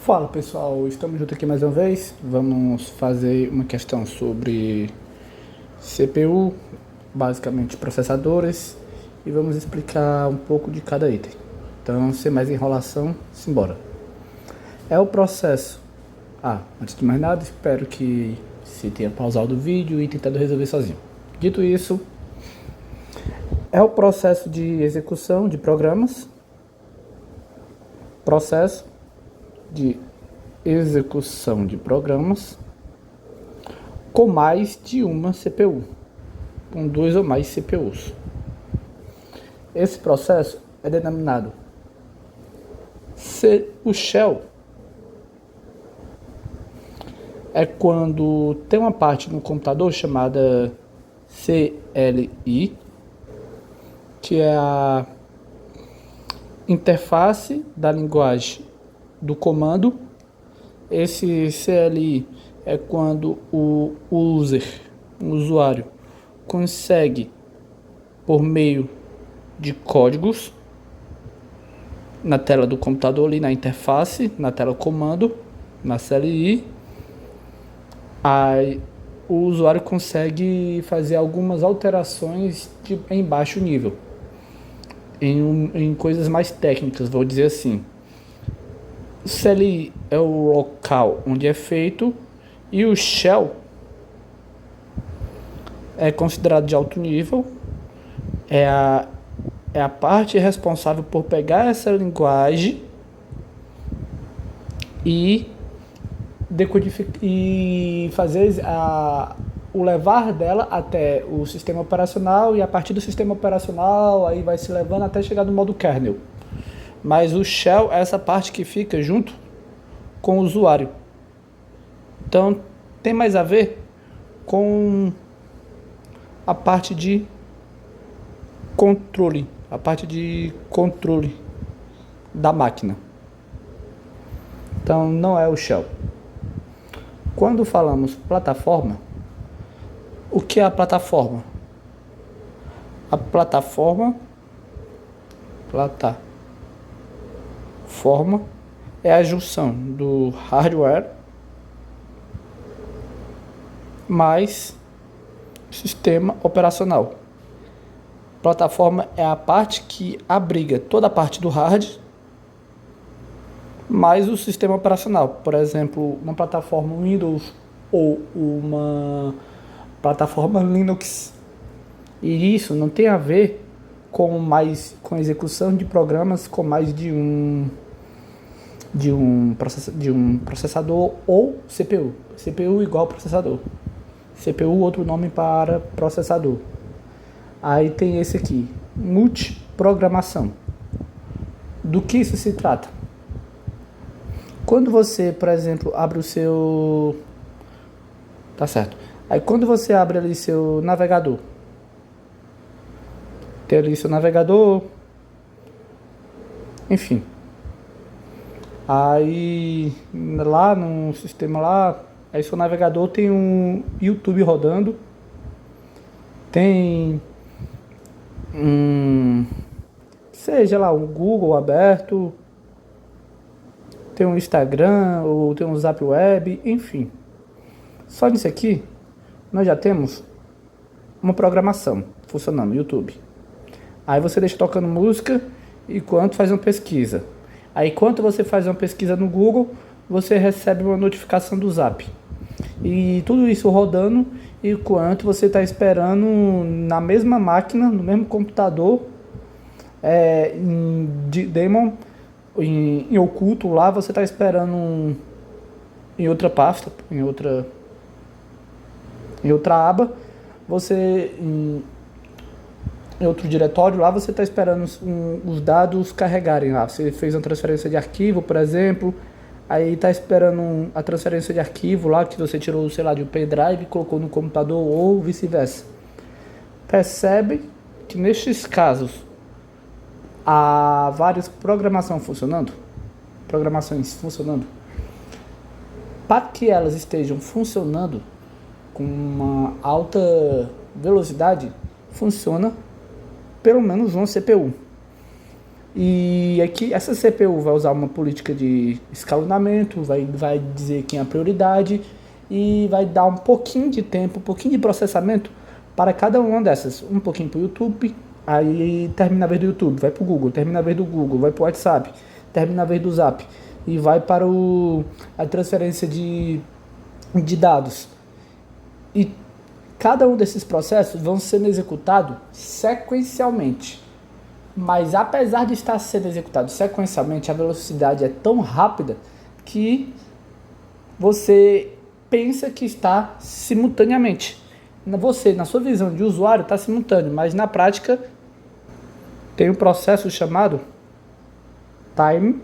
Fala pessoal, estamos juntos aqui mais uma vez. Vamos fazer uma questão sobre CPU, basicamente processadores, e vamos explicar um pouco de cada item. Então, sem mais enrolação, simbora. É o processo. Antes de mais nada, espero que você tenha pausado o vídeo e tentado resolver sozinho. Dito isso, é o processo de execução de programas. Processo de execução de programas com mais de uma CPU, com 2 ou mais CPUs. Esse processo é denominado o shell. É quando tem uma parte no computador chamada CLI, que é a interface da linguagem do comando. Esse CLI é quando o usuário, consegue, por meio de códigos, na tela do computador, ali na interface, na tela comando, na CLI, aí o usuário consegue fazer algumas alterações em baixo nível, em coisas mais técnicas, vou dizer assim. O CLI é o local onde é feito, e o shell é considerado de alto nível, é a parte responsável por pegar essa linguagem e decodificar e fazer o levar dela até o sistema operacional, e a partir do sistema operacional aí vai se levando até chegar no modo kernel. Mas o shell é essa parte que fica junto com o usuário. Então tem mais a ver com a parte de controle, da máquina. Então não é o shell. Quando falamos plataforma, o que é a plataforma? A plataforma é a junção do hardware mais sistema operacional. Plataforma é a parte que abriga toda a parte do hardware mais o sistema operacional. Por exemplo, uma plataforma Windows ou uma plataforma Linux. E isso não tem a ver com a execução de programas com mais de um processador ou CPU. CPU igual processador. CPU, outro nome para processador. Aí tem esse aqui, multiprogramação. Do que isso se trata? Quando você, por exemplo, abre o seu... Aí quando você abre ali seu navegador, tem ali seu navegador, enfim. Aí lá no sistema lá, aí seu navegador tem um YouTube rodando, tem seja lá um Google aberto, tem um Instagram ou tem um Zap Web, enfim. Só nisso aqui nós já temos uma programação funcionando no YouTube. Aí você deixa tocando música enquanto faz uma pesquisa. Aí enquanto você faz uma pesquisa no Google, você recebe uma notificação do Zap. E tudo isso rodando enquanto você está esperando na mesma máquina, no mesmo computador, em daemon, em oculto lá, você está esperando em outra pasta, em outra aba, em outro diretório lá, você está esperando os dados carregarem lá. Você fez uma transferência de arquivo, por exemplo, aí está esperando a transferência de arquivo lá, que você tirou, sei lá, de um pendrive e colocou no computador, ou vice-versa. Percebe que nestes casos há várias programações funcionando. Para que elas estejam funcionando com uma alta velocidade, funciona pelo menos uma CPU. E aqui essa CPU vai usar uma política de escalonamento, vai dizer quem é a prioridade e vai dar um pouquinho de tempo, um pouquinho de processamento para cada uma dessas. Um pouquinho para o YouTube, aí termina a vez do YouTube, vai para o Google, termina a vez do Google, vai para o WhatsApp, termina a vez do Zap e vai para a transferência de dados. E cada um desses processos vão sendo executados sequencialmente. Mas apesar de estar sendo executado sequencialmente, a velocidade é tão rápida que você pensa que está simultaneamente. Você, na sua visão de usuário, está simultâneo, mas na prática tem um processo chamado time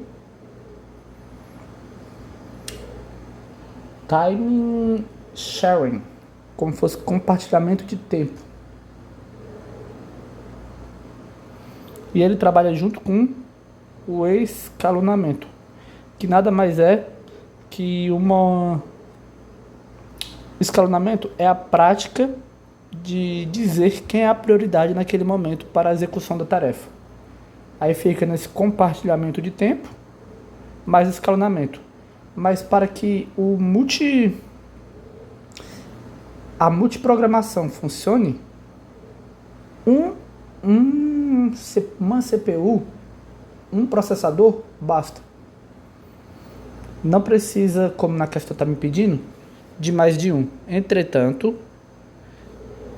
sharing, como fosse compartilhamento de tempo. E ele trabalha junto com o escalonamento, que nada mais é que escalonamento é a prática de dizer quem é a prioridade naquele momento para a execução da tarefa. Aí fica nesse compartilhamento de tempo, mais escalonamento. Mas para que a multiprogramação funcione, uma CPU, um processador, basta. Não precisa, como na questão está me pedindo, de mais de um. Entretanto,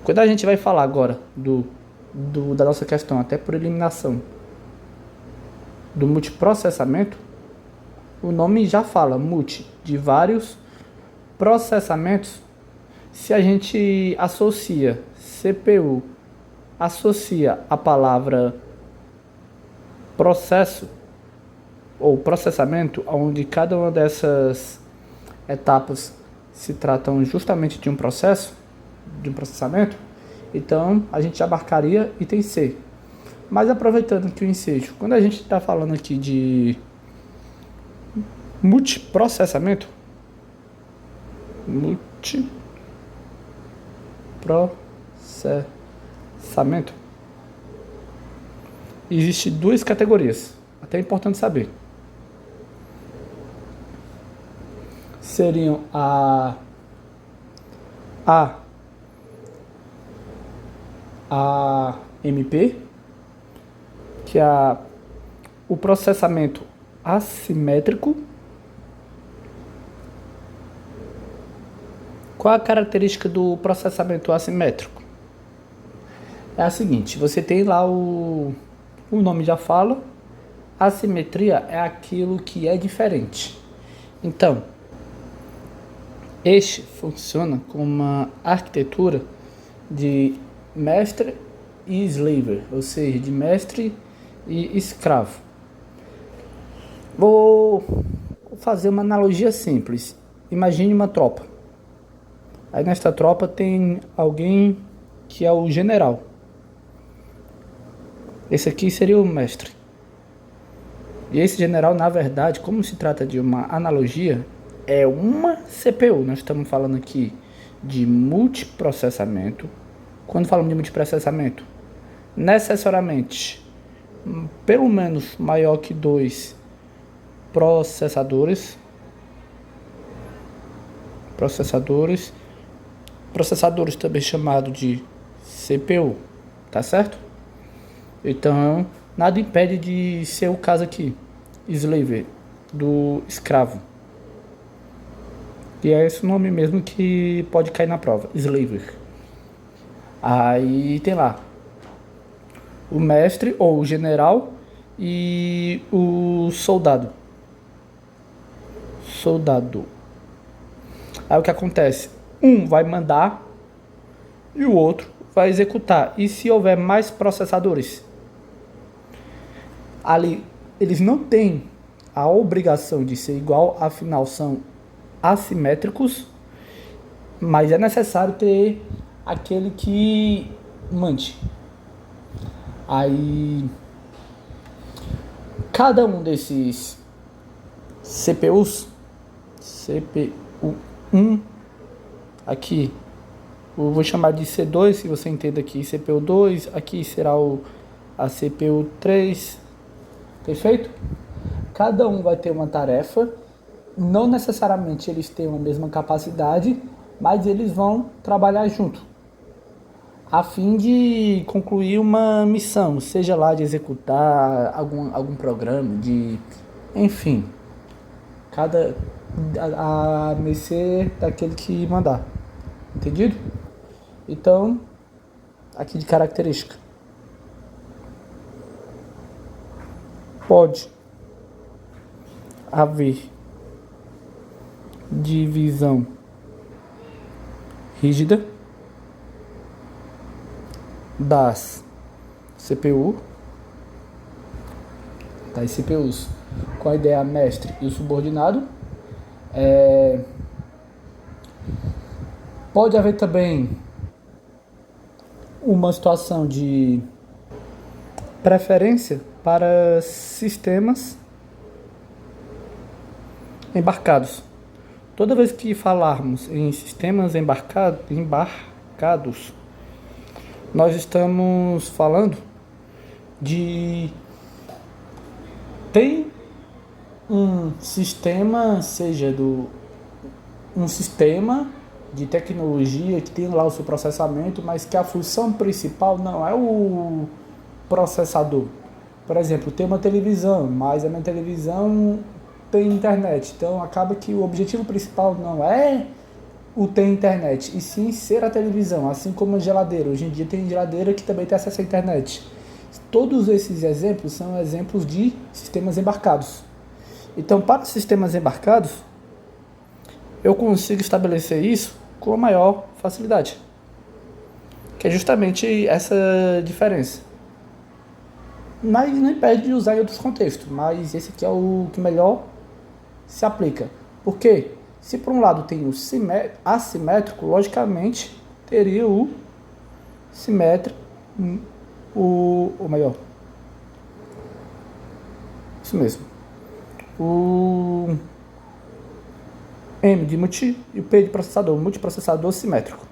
quando a gente vai falar agora da nossa questão, até por eliminação, do multiprocessamento, o nome já fala, multi, de vários processamentos. Se a gente associa CPU, associa a palavra processo ou processamento, onde cada uma dessas etapas se tratam justamente de um processo, de um processamento, então a gente abarcaria item C. Mas aproveitando que o ensejo, quando a gente está falando aqui de multiprocessamento, existe duas categorias, até é importante saber. Seriam a AMP, que é o processamento assimétrico. Qual a característica do processamento assimétrico? É a seguinte, você tem lá o nome já fala, assimetria é aquilo que é diferente. Então, este funciona como uma arquitetura de mestre e slaver, ou seja, de mestre e escravo. Vou fazer uma analogia simples. Imagine uma tropa. Aí nesta tropa tem alguém que é o general. Esse aqui seria o mestre. E esse general, na verdade, como se trata de uma analogia, é uma CPU. Nós estamos falando aqui de multiprocessamento. Quando falamos de multiprocessamento, necessariamente, pelo menos maior que 2 processadores. Processadores também chamado de CPU, tá certo? Então, nada impede de ser o caso aqui, slave, do escravo. E é esse o nome mesmo que pode cair na prova, slave. Aí tem lá o mestre ou o general e o soldado. Aí o que acontece? Um vai mandar e o outro vai executar. E se houver mais processadores? Ali, eles não têm a obrigação de ser igual, afinal são assimétricos, mas é necessário ter aquele que mande. Aí, cada um desses CPUs, CPU1, aqui, eu vou chamar de C2, se você entende aqui, CPU2, aqui será a CPU3, Perfeito? Cada um vai ter uma tarefa, não necessariamente eles têm a mesma capacidade, mas eles vão trabalhar junto, a fim de concluir uma missão, seja lá de executar algum programa, enfim, cada a mercê daquele que mandar. Entendido? Então, aqui de característica. Pode haver divisão rígida das CPU, das CPUs, com a ideia mestre e o subordinado. Pode haver também uma situação de preferência para sistemas embarcados. Toda vez que falarmos em sistemas embarcados, nós estamos falando de tem um sistema, um sistema de tecnologia que tem lá o seu processamento, mas que a função principal não é o processador. Por exemplo, tem uma televisão, mas a minha televisão tem internet, então acaba que o objetivo principal não é o ter internet, e sim ser a televisão, assim como a geladeira. Hoje em dia tem geladeira que também tem acesso à internet. Todos esses exemplos são exemplos de sistemas embarcados. Então, para os sistemas embarcados, eu consigo estabelecer isso com a maior facilidade, que é justamente essa diferença. Mas não impede de usar em outros contextos, mas esse aqui é o que melhor se aplica. Por quê? Se por um lado tem o assimétrico, logicamente teria o simétrico, o melhor. Isso mesmo. O M de multi e o P de processador. Multiprocessador simétrico.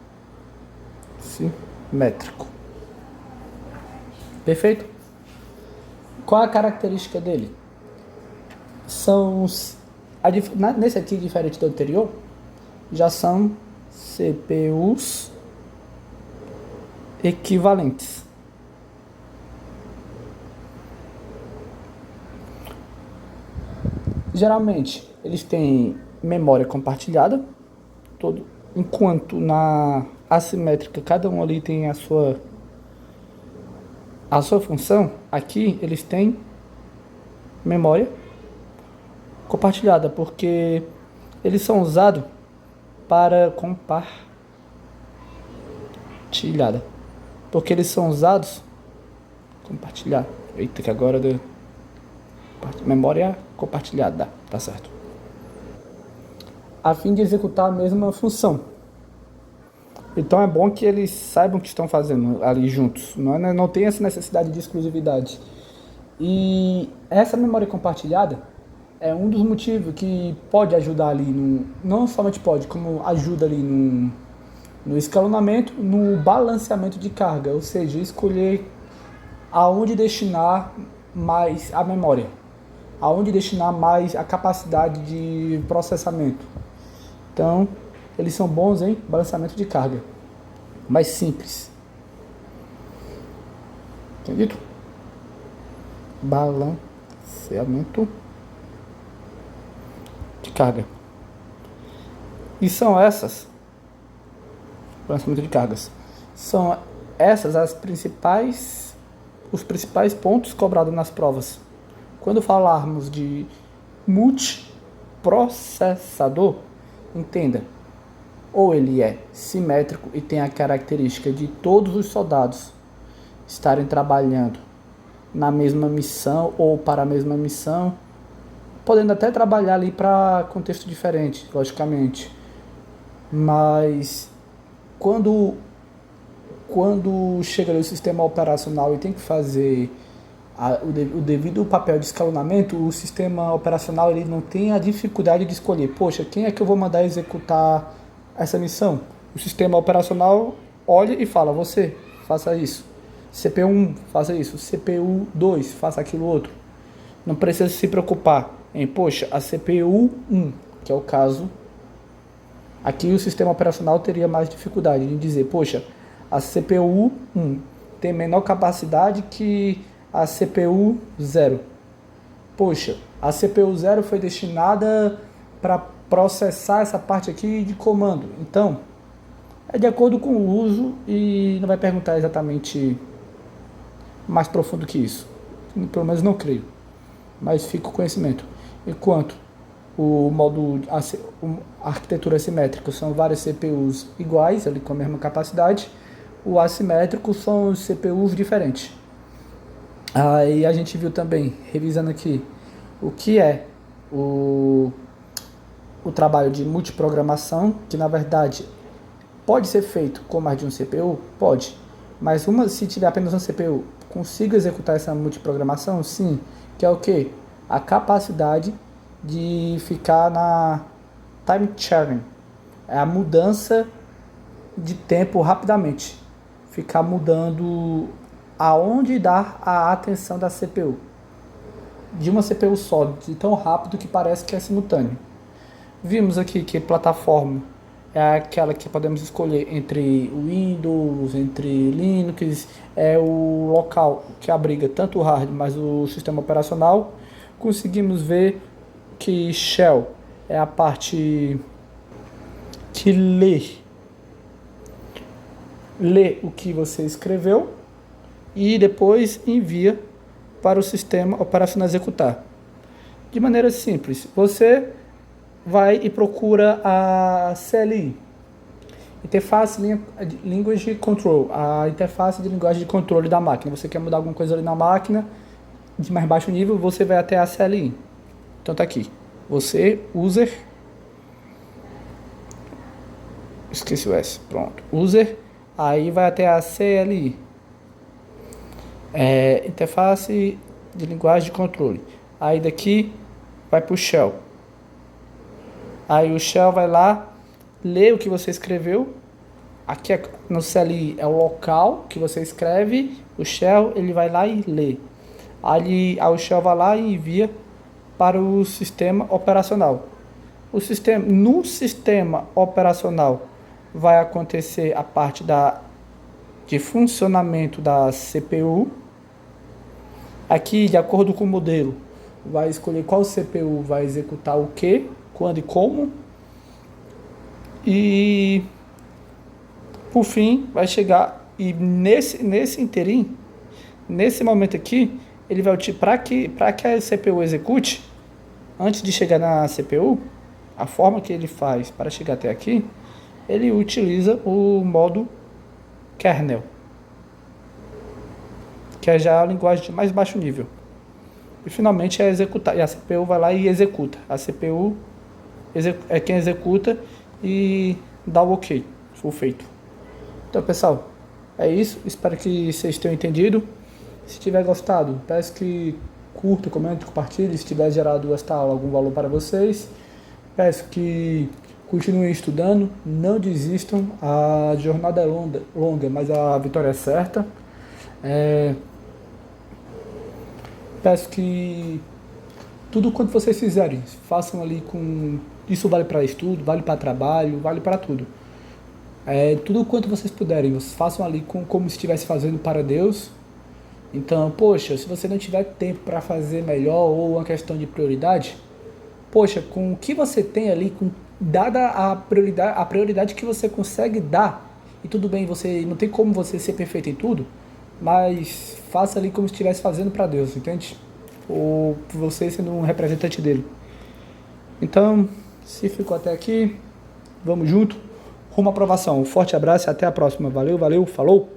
Simétrico. Perfeito? Qual a característica dele? Nesse aqui, diferente do anterior, já são CPUs equivalentes. Geralmente, eles têm memória compartilhada, enquanto na assimétrica cada um ali tem a sua função. Aqui eles têm memória compartilhada, porque eles são usados para compartilhada. Porque eles são usados compartilhar. Eita, que agora deu memória compartilhada, tá certo? A fim de executar a mesma função. Então é bom que eles saibam o que estão fazendo ali juntos. Não tem essa necessidade de exclusividade. E essa memória compartilhada é um dos motivos que pode ajudar ali, não somente pode, como ajuda ali no escalonamento, no balanceamento de carga, ou seja, escolher aonde destinar mais a memória, aonde destinar mais a capacidade de processamento. Então, eles são bons em balanceamento de carga, mais simples. Entendido? Balanceamento de carga. E são essas, balanceamento de cargas, são essas os principais pontos cobrados nas provas. Quando falarmos de multiprocessador, entenda, ou ele é simétrico e tem a característica de todos os soldados estarem trabalhando na mesma missão ou para a mesma missão, podendo até trabalhar ali para contexto diferente, logicamente. Mas quando chega ali o sistema operacional e tem que fazer o devido papel de escalonamento, o sistema operacional ele não tem a dificuldade de escolher, poxa, quem é que eu vou mandar executar essa missão? O sistema operacional olha e fala, você, faça isso. CPU 1, faça isso. CPU 2, faça aquilo outro. Não precisa se preocupar em, poxa, a CPU 1, que é o caso. Aqui o sistema operacional teria mais dificuldade em dizer, poxa, a CPU 1 tem menor capacidade que a CPU 0. Poxa, a CPU 0 foi destinada para processar essa parte aqui de comando. Então, é de acordo com o uso e não vai perguntar exatamente mais profundo que isso. Pelo menos não creio. Mas fica o conhecimento. Enquanto o modo, a arquitetura assimétrica são várias CPUs iguais, ali com a mesma capacidade, o assimétrico são os CPUs diferentes. Aí a gente viu também, revisando aqui, o que é o trabalho de multiprogramação, que na verdade pode ser feito com mais de um CPU? Pode. Mas se tiver apenas um CPU, consigo executar essa multiprogramação? Sim. Que é o quê? A capacidade de ficar na time sharing. É a mudança de tempo rapidamente. Ficar mudando aonde dar a atenção da CPU. De uma CPU só, de tão rápido que parece que é simultâneo. Vimos aqui que plataforma é aquela que podemos escolher entre Windows, entre Linux, é o local que abriga tanto o hardware, mas o sistema operacional. Conseguimos ver que Shell é a parte que lê o que você escreveu e depois envia para o sistema operacional executar. De maneira simples, você vai e procura a CLI, Interface Language Control, a interface de linguagem de controle da máquina. Você quer mudar alguma coisa ali na máquina de mais baixo nível, você vai até a CLI. Então tá aqui, você, user, esqueci o S, pronto, user, aí vai até a CLI, interface de linguagem de controle. Aí daqui vai para o Shell. Aí o Shell vai lá, lê o que você escreveu. Aqui no CLI é o local que você escreve. O Shell ele vai lá e lê. Aí o Shell vai lá e envia para o sistema operacional. No sistema operacional vai acontecer a parte de funcionamento da CPU. Aqui, de acordo com o modelo, vai escolher qual CPU vai executar o que, quando e como. E por fim vai chegar, e nesse interim, nesse momento aqui, ele vai para que a CPU execute, antes de chegar na CPU, a forma que ele faz para chegar até aqui, ele utiliza o modo kernel, que é já a linguagem de mais baixo nível. E finalmente é executar, e a CPU vai lá e executa. A CPU é quem executa e dá o ok, foi feito. Então pessoal, é isso, espero que vocês tenham entendido. Se tiver gostado, peço que curta, comente, compartilhe. Se tiver gerado esta aula algum valor para vocês, peço que continuem estudando, não desistam. A jornada é longa, mas a vitória é certa. Peço que tudo quanto vocês fizerem, façam ali com... Isso vale para estudo, vale para trabalho, vale para tudo. Tudo quanto vocês puderem, façam ali como se estivesse fazendo para Deus. Então, poxa, se você não tiver tempo para fazer melhor ou uma questão de prioridade, poxa, com o que você tem ali, dada a prioridade que você consegue dar, e tudo bem, você não tem como você ser perfeito em tudo, mas faça ali como se estivesse fazendo para Deus, entende? Ou você sendo um representante dele. Então, se ficou até aqui, vamos junto, rumo à aprovação. Um forte abraço e até a próxima. Valeu, falou!